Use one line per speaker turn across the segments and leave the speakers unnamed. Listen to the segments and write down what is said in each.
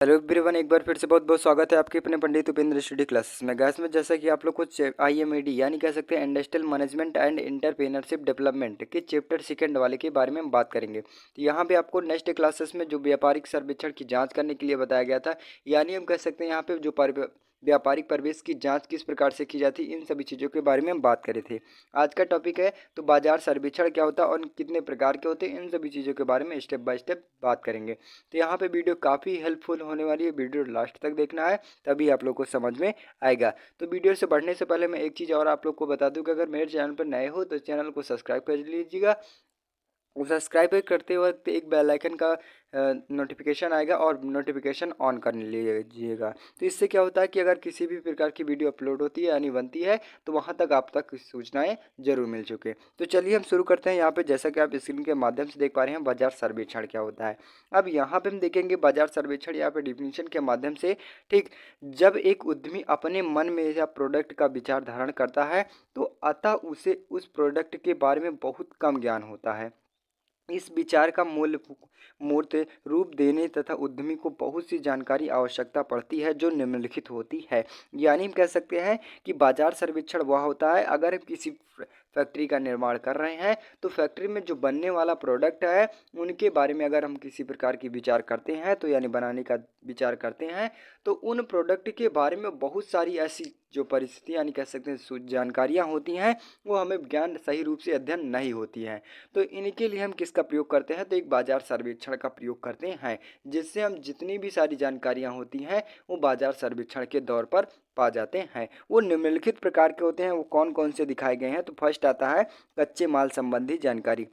Hello everyone, एक बार फिर से बहुत बहुत स्वागत है आपके अपने पंडित उपेंद्र स्टडी क्लासेस में। गैस में जैसा कि आप लोग कुछ IMED यानी कह सकते हैं industrial management and entrepreneurship development के चैप्टर सेकंड वाले के बारे में हम बात करेंगे। तो यहाँ पे आपको नेक्स्ट क्लासेस में जो व्यापारिक सर्वेक्षण की जांच करने के लिए बताया गया था, यानी हम कह सकते हैं यहाँ पे जो व्यापारिक प्रवेश की जांच किस प्रकार से की जाती है, इन सभी चीज़ों के बारे में हम बात करे थे। आज का टॉपिक है तो बाजार सर्वेक्षण क्या होता है और कितने प्रकार के होते हैं, इन सभी चीज़ों के बारे में स्टेप बाय स्टेप बात करेंगे। तो यहाँ पे वीडियो काफ़ी हेल्पफुल होने वाली है, वीडियो लास्ट तक देखना है तभी आप लोग को समझ में आएगा। तो वीडियो से बढ़ने से पहले मैं एक चीज़ और आप लोग को बता दूं कि अगर मेरे चैनल पर नए हो तो चैनल को सब्सक्राइब कर लीजिएगा। सब्सक्राइब करते वक्त एक बेल आइकन का नोटिफिकेशन आएगा और नोटिफिकेशन ऑन कर लीजिएगा। तो इससे क्या होता है कि अगर किसी भी प्रकार की वीडियो अपलोड होती है यानी बनती है तो वहां तक आप तक सूचनाएं जरूर मिल चुके। तो चलिए हम शुरू करते हैं। यहाँ पे जैसा कि आप स्क्रीन के माध्यम से देख पा रहे हैं, बाजार सर्वेक्षण क्या होता है। अब यहाँ पे हम देखेंगे बाजार सर्वेक्षण यहाँ पे डिफिनीशन के माध्यम से, ठीक, जब एक उद्यमी अपने मन में या प्रोडक्ट का विचार धारण करता है तो अतः उसे उस प्रोडक्ट के बारे में बहुत कम ज्ञान होता है। इस विचार का मूर्त रूप देने तथा उद्यमी को बहुत सी जानकारी आवश्यकता पड़ती है जो निम्नलिखित होती है। यानी हम कह सकते हैं कि बाजार सर्वेक्षण वह होता है अगर हम किसी फैक्ट्री का निर्माण कर रहे हैं तो फैक्ट्री में जो बनने वाला प्रोडक्ट है उनके बारे में अगर हम किसी प्रकार की विचार करते हैं तो यानी बनाने का विचार करते हैं तो उन प्रोडक्ट के बारे में बहुत सारी ऐसी जो परिस्थितियाँ यानी कह सकते हैं जानकारियाँ होती हैं वो हमें ज्ञान सही रूप से अध्ययन नहीं होती हैं। तो इनके लिए हम किसका प्रयोग करते हैं तो एक बाजार सर्वेक्षण का प्रयोग करते हैं, जिससे हम जितनी भी सारी जानकारियां होती हैं वो बाजार सर्वेक्षण के दौर पर पा जाते हैं। वो निम्नलिखित प्रकार के होते हैं। वो कौन कौन से दिखाए गए हैं तो फर्स्ट आता है कच्चे माल संबंधी जानकारी।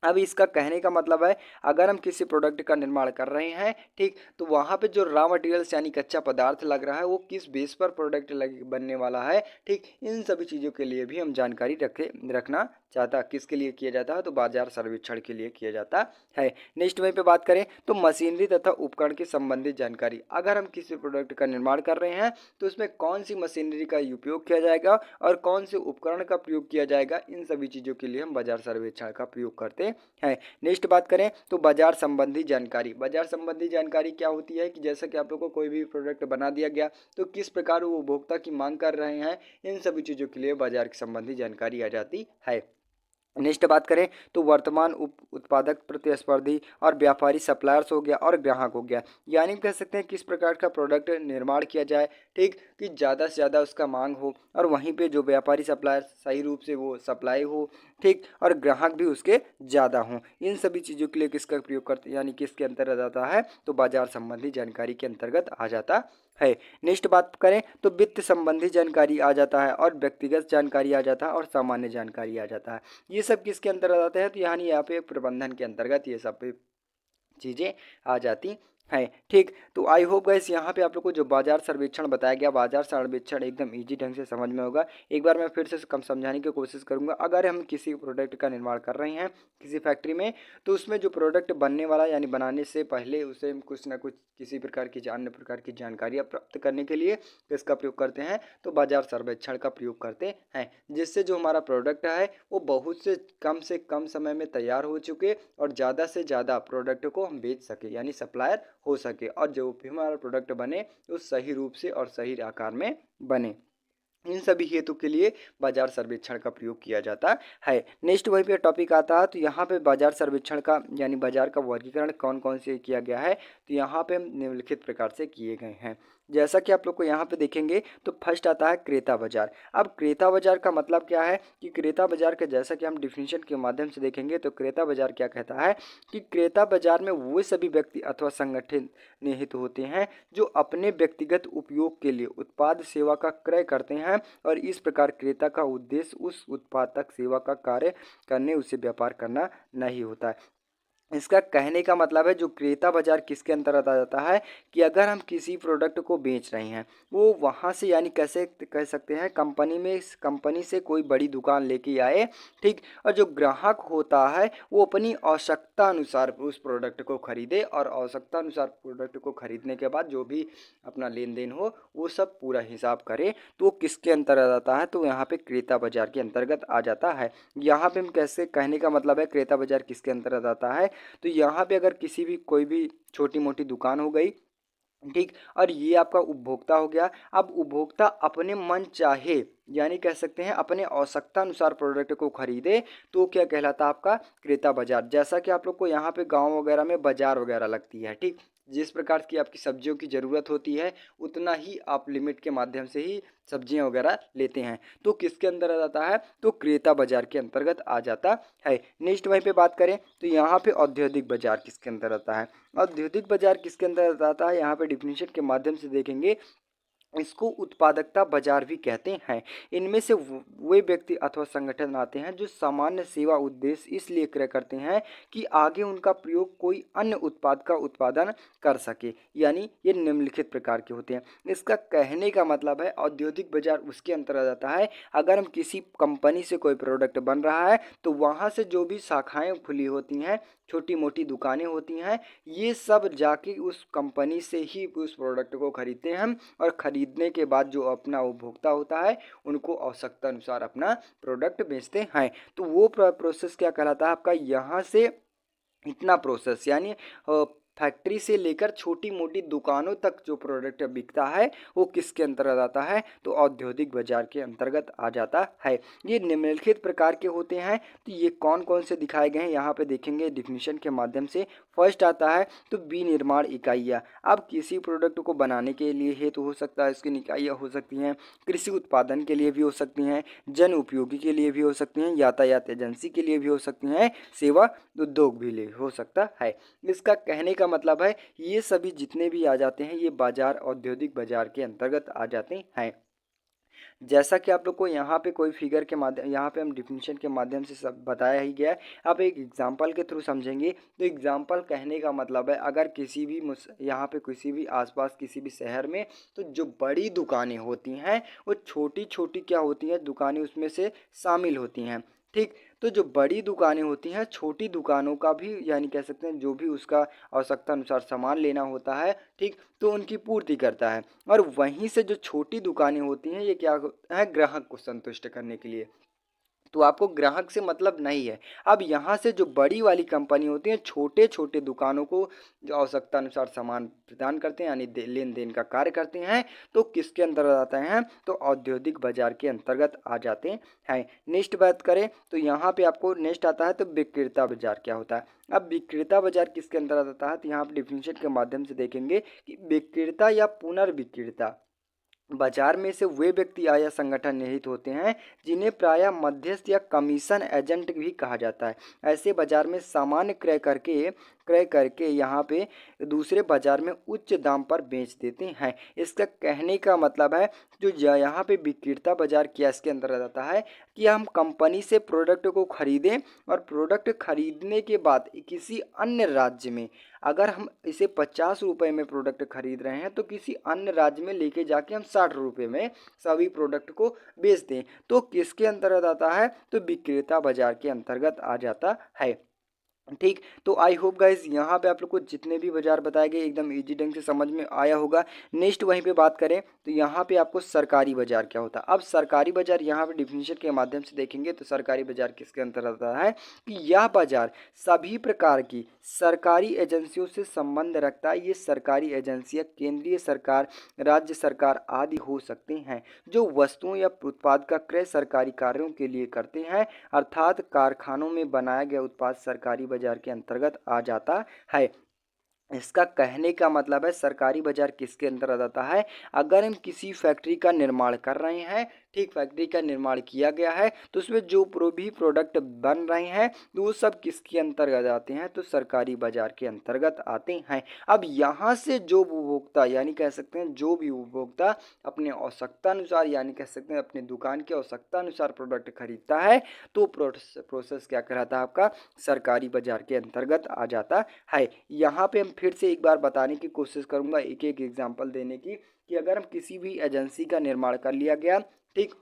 अब इसका कहने का मतलब है अगर हम किसी प्रोडक्ट का निर्माण कर रहे हैं, ठीक, तो वहाँ पे जो रॉ मटेरियल्स यानी कच्चा पदार्थ लग रहा है वो किस बेस पर प्रोडक्ट बनने वाला है, ठीक, इन सभी चीज़ों के लिए भी हम जानकारी रखना चाहता। किसके लिए किया जाता है तो बाजार सर्वेक्षण के लिए किया जाता है। नेक्स्ट वहीं पे बात करें तो मशीनरी तथा उपकरण की संबंधित जानकारी। अगर हम किसी प्रोडक्ट का निर्माण कर रहे हैं तो उसमें कौन सी मशीनरी का उपयोग किया जाएगा और कौन से उपकरण का प्रयोग किया जाएगा, इन सभी चीज़ों के लिए हम बाजार सर्वेक्षण का प्रयोग करते है। नेक्स्ट बात करें तो बाजार संबंधी जानकारी। बाजार संबंधी जानकारी क्या होती है कि जैसा कि आप लोग को कोई भी प्रोडक्ट बना दिया गया तो किस प्रकार वो उपभोक्ता की मांग कर रहे हैं, इन सभी चीज़ों के लिए बाजार संबंधी जानकारी आ जाती है। नेक्स्ट बात करें तो वर्तमान उत्पादक, प्रतिस्पर्धी और व्यापारी, सप्लायर्स हो गया और ग्राहक हो गया। यानी कह सकते हैं किस प्रकार का प्रोडक्ट निर्माण किया जाए, ठीक, कि ज़्यादा से ज़्यादा उसका मांग हो और वहीं पे जो व्यापारी सप्लायर सही रूप से वो सप्लाई हो, ठीक, और ग्राहक भी उसके ज़्यादा हों। इन सभी चीज़ों के लिए किसका प्रयोग करते यानी किसके अंतर्गत आता है तो बाजार संबंधी जानकारी के अंतर्गत आ जाता है। नेक्स्ट बात करें तो वित्त संबंधी जानकारी आ जाता है और व्यक्तिगत जानकारी आ जाता है और सामान्य जानकारी आ जाता है। ये सब किसके अंतर्गत आते हैं तो यानी यहाँ पे प्रबंधन के अंतर्गत ये सब चीज़ें आ जाती हैं, ठीक। तो आई होप गाइस यहाँ पे आप लोग को जो बाजार सर्वेक्षण बताया गया, बाजार सर्वेक्षण एकदम इजी ढंग से समझ में होगा। एक बार मैं फिर से कम समझाने की कोशिश करूँगा। अगर हम किसी प्रोडक्ट का निर्माण कर रहे हैं किसी फैक्ट्री में तो उसमें जो प्रोडक्ट बनने वाला यानी बनाने से पहले उसे कुछ ना कुछ किसी प्रकार की अन्य प्रकार की जानकारियाँ प्राप्त करने के लिए इसका प्रयोग करते हैं तो बाजार सर्वेक्षण का प्रयोग करते हैं, जिससे जो हमारा प्रोडक्ट है वो बहुत से कम समय में तैयार हो चुके और ज़्यादा से ज़्यादा प्रोडक्ट को हम बेच सके यानी सप्लायर हो सके और जो भी हमारा प्रोडक्ट बने वो सही रूप से और सही आकार में बने। इन सभी हेतु के लिए बाजार सर्वेक्षण का प्रयोग किया जाता है। नेक्स्ट वहीं पे टॉपिक आता है तो यहाँ पे बाजार सर्वेक्षण का यानी बाजार का वर्गीकरण कौन कौन से किया गया है तो यहाँ पे हम निम्नलिखित प्रकार से किए गए हैं। जैसा कि आप लोग को यहाँ पे देखेंगे तो फर्स्ट आता है क्रेता बाजार। अब क्रेता बाजार का मतलब क्या है कि क्रेता बाजार का जैसा कि हम डिफिनीशन के माध्यम से देखेंगे तो क्रेता बाजार क्या कहता है कि क्रेता बाजार में वो सभी व्यक्ति अथवा संगठन निहित होते हैं जो अपने व्यक्तिगत उपयोग के लिए उत्पाद सेवा का क्रय करते हैं और इस प्रकार क्रेता का उद्देश्य उस उत्पाद तक सेवा का कार्य करने उसे व्यापार करना नहीं होता है। इसका कहने का मतलब है जो क्रेता बाजार किसके अंतर्गत आ जाता है कि अगर हम किसी प्रोडक्ट को बेच रहे हैं वो वहाँ से यानी कैसे कह सकते हैं कंपनी से कोई बड़ी दुकान लेके आए, ठीक, और जो ग्राहक होता है वो अपनी आवश्यकता अनुसार उस प्रोडक्ट को खरीदे और आवश्यकता अनुसार प्रोडक्ट को खरीदने के बाद जो भी अपना लेन देन हो वो सब पूरा हिसाब करे तो वो किसके अंतर्गत आता है तो यहाँ पे क्रेता बाजार के अंतर्गत आ जाता है। यहाँ पे हम कैसे कहने का मतलब है क्रेता बाजार किसके अंतर्गत आता है तो यहाँ पे अगर किसी भी कोई भी छोटी मोटी दुकान हो गई ठीक। और ये आपका उपभोक्ता हो गया। अब उपभोक्ता अपने मन चाहे यानी कह सकते हैं अपने आवश्यकता अनुसार प्रोडक्ट को खरीदे तो क्या कहलाता है आपका क्रेता बाजार। जैसा कि आप लोग को यहाँ पे गांव वगैरह में बाजार वगैरह लगती है, ठीक। जिस प्रकार की आपकी सब्जियों की ज़रूरत होती है उतना ही आप लिमिट के माध्यम से ही सब्जियां वगैरह लेते हैं, तो किसके अंदर आ जाता है, तो क्रेता बाजार के अंतर्गत आ जाता है। नेक्स्ट वहीं पे बात करें तो यहाँ पे औद्योगिक बाजार किसके अंदर आता है। औद्योगिक बाजार किसके अंदर आता है, यहाँ पे डिफिनीशन के माध्यम से देखेंगे, इसको उत्पादकता बाजार भी कहते हैं। इनमें से वे व्यक्ति अथवा संगठन आते हैं जो सामान्य सेवा उद्देश्य इसलिए क्रय करते हैं कि आगे उनका प्रयोग कोई अन्य उत्पाद का उत्पादन कर सके, यानी ये निम्नलिखित प्रकार के होते हैं। इसका कहने का मतलब है औद्योगिक बाजार उसके अंतर्गत आता है अगर हम किसी कंपनी से कोई प्रोडक्ट बन रहा है तो वहाँ से जो भी शाखाएं खुली होती हैं, छोटी मोटी दुकानें होती हैं, ये सब जाके उस कंपनी से ही उस प्रोडक्ट को खरीदते हैं और खरीदने के बाद जो अपना उपभोक्ता होता है उनको आवश्यकता अनुसार अपना प्रोडक्ट बेचते हैं। तो वो प्रोसेस क्या कहलाता है आपका, यहाँ से इतना प्रोसेस यानी फैक्ट्री से लेकर छोटी मोटी दुकानों तक जो प्रोडक्ट बिकता है वो किसके अंतर्गत आता है, तो औद्योगिक बाजार के अंतर्गत आ जाता है। ये निम्नलिखित प्रकार के होते हैं। तो ये कौन कौन से दिखाए गए हैं यहाँ पे देखेंगे डिफिनीशन के माध्यम से। फर्स्ट आता है तो विनिर्माण इकाइयाँ। अब किसी प्रोडक्ट को बनाने के लिए हेतु हो सकता है इसकी इकाइयाँ हो सकती हैं, कृषि उत्पादन के लिए भी हो सकती हैं, जन उपयोगी के लिए भी हो सकती हैं, यातायात एजेंसी के लिए भी हो सकती हैं, सेवा उद्योग भी हो सकता है। इसका कहने का मतलब है ये सभी जितने भी आ जाते हैं ये बाजार औद्योगिक बाजार के अंतर्गत आ जाते हैं। जैसा कि आप लोग को यहाँ पे कोई फिगर के माध्यम, यहाँ पे हम डिफिनीशन के माध्यम से सब बताया ही गया है। आप एक एग्जांपल के थ्रू समझेंगे तो एग्जांपल कहने का मतलब है अगर किसी भी यहाँ पे किसी भी आसपास किसी भी शहर में तो जो बड़ी दुकानें होती हैं वो छोटी छोटी क्या होती हैं दुकानें उसमें से शामिल होती हैं, ठीक। तो जो बड़ी दुकानें होती हैं छोटी दुकानों का भी यानी कह सकते हैं जो भी उसका आवश्यकता अनुसार सामान लेना होता है, ठीक, तो उनकी पूर्ति करता है। और वहीं से जो छोटी दुकानें होती हैं ये क्या है, ग्राहक को संतुष्ट करने के लिए, तो आपको ग्राहक से मतलब नहीं है। अब यहाँ से जो बड़ी वाली कंपनी होती है छोटे छोटे दुकानों को जो आवश्यकता अनुसार सामान प्रदान करते हैं यानी लेन देन का कार्य करते हैं, तो किसके अंतर्गत आते हैं, तो औद्योगिक बाजार के अंतर्गत आ जाते हैं। नेक्स्ट बात करें तो यहाँ पे आपको नेक्स्ट आता है तो विक्रेता बाजार क्या होता है। अब विक्रेता बाजार किसके अंतर्गत आता है, तो यहाँ पे डिफिनीशन के माध्यम से देखेंगे कि विक्रेता या पुनर्विक्रेता बाजार में से वे व्यक्ति या संगठन निहित होते हैं जिन्हें प्रायः मध्यस्थ या कमीशन एजेंट भी कहा जाता है। ऐसे बाजार में सामान्य क्रय करके यहाँ पे दूसरे बाजार में उच्च दाम पर बेच देते हैं। इसका कहने का मतलब है जो यहाँ पे विक्रेता बाजार क्या इसके अंतर्गत आता है कि हम कंपनी से प्रोडक्ट को खरीदें और प्रोडक्ट खरीदने के बाद किसी अन्य राज्य में अगर हम इसे 50 रुपये में प्रोडक्ट खरीद रहे हैं तो किसी अन्य राज्य में लेके जाके हम 60 रुपये में सभी प्रोडक्ट को बेच दें, तो किसके अंतर्गत आता है, तो विक्रेता बाजार के अंतर्गत आ जाता है, ठीक। तो आई होप गाइज यहाँ पे आप लोग को जितने भी बाजार बताए गए एकदम इजी ढंग से समझ में आया होगा। नेक्स्ट वहीं पे बात करें तो यहाँ पे आपको सरकारी बाजार क्या होता है। अब सरकारी बाजार यहाँ पे डिफिनीशन के माध्यम से देखेंगे तो सरकारी बाजार किसके अंतर्गत आता है कि यह बाजार सभी प्रकार की सरकारी एजेंसियों से संबंध रखता है। ये सरकारी एजेंसियाँ केंद्रीय सरकार, राज्य सरकार आदि हो सकते हैं जो वस्तुओं या उत्पाद का क्रय सरकारी कार्यों के लिए करते हैं, अर्थात कारखानों में बनाया गया उत्पाद सरकारी बाजार के अंतर्गत आ जाता है। इसका कहने का मतलब है सरकारी बाजार किसके अंतर्गत आता है, अगर हम किसी फैक्ट्री का निर्माण कर रहे हैं, ठीक, फैक्ट्री का निर्माण किया गया है तो उसमें जो भी प्रोडक्ट बन रहे हैं तो वो सब किसके अंतर्गत आते हैं, तो सरकारी बाजार के अंतर्गत आते हैं। अब यहाँ से जो उपभोक्ता यानी कह सकते हैं जो भी उपभोक्ता अपने आवश्यकता अनुसार यानी कह सकते हैं अपने दुकान की आवश्यकता अनुसार प्रोडक्ट खरीदता है तो प्रोसेस क्या कहलाता है आपका, सरकारी बाजार के अंतर्गत आ जाता है। यहाँ पे हम फिर से एक बार बताने की कोशिश करूँगा एक एक एग्जाम्पल देने की कि अगर हम किसी भी एजेंसी का निर्माण कर लिया गया, ठीक,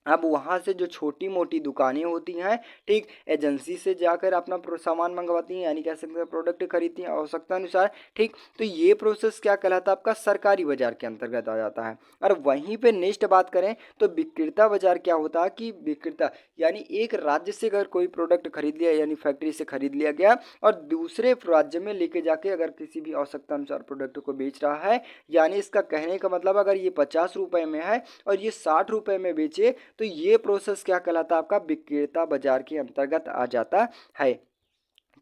अब वहाँ से जो छोटी मोटी दुकानें होती हैं, ठीक, एजेंसी से जाकर अपना सामान मंगवाती हैं, यानी कह सकते हैं प्रोडक्ट खरीदती हैं आवश्यकता अनुसार, ठीक। तो ये प्रोसेस क्या कहलाता है, आपका सरकारी बाजार के अंतर्गत आ जाता है। और वहीं पे नेक्स्ट बात करें तो विक्रेता बाजार क्या होता है कि विक्रेता यानी एक राज्य से अगर कोई प्रोडक्ट खरीद लिया, यानी फैक्ट्री से खरीद लिया गया और दूसरे राज्य में लेके जाके अगर किसी भी आवश्यकता अनुसार प्रोडक्ट को बेच रहा है, यानी इसका कहने का मतलब अगर ये 50 रुपये में है और ये 60 रुपये में बेचे, तो ये प्रोसेस क्या कहलाता है, आपका विक्रेता बाजार के अंतर्गत आ जाता है,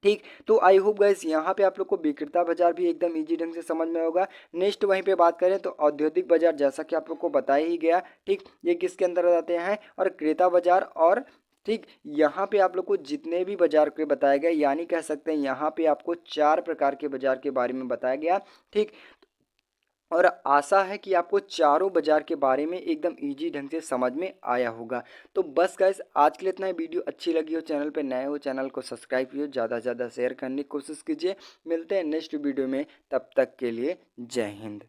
ठीक। तो आई होप गाइस यहाँ पे आप लोग को विक्रेता बाजार भी एकदम इजी ढंग से समझ में होगा। नेक्स्ट वहीं पे बात करें तो औद्योगिक बाजार, जैसा कि आप लोग को बताया ही गया, ठीक, ये किसके अंदर आते हैं, और क्रेता बाजार, और ठीक, यहाँ पे आप लोग को जितने भी बाजार के बताए गए, यानी कह सकते हैं यहाँ पे आपको 4 प्रकार के बाजार के बारे में बताया गया, ठीक। और आशा है कि आपको चारों बाजार के बारे में एकदम इजी ढंग से समझ में आया होगा। तो बस गाइस आज के लिए इतना ही। वीडियो अच्छी लगी हो, चैनल पे नए हो, चैनल को सब्सक्राइब कीजिए, ज़्यादा से ज़्यादा शेयर करने की कोशिश कीजिए। मिलते हैं नेक्स्ट वीडियो में, तब तक के लिए जय हिंद।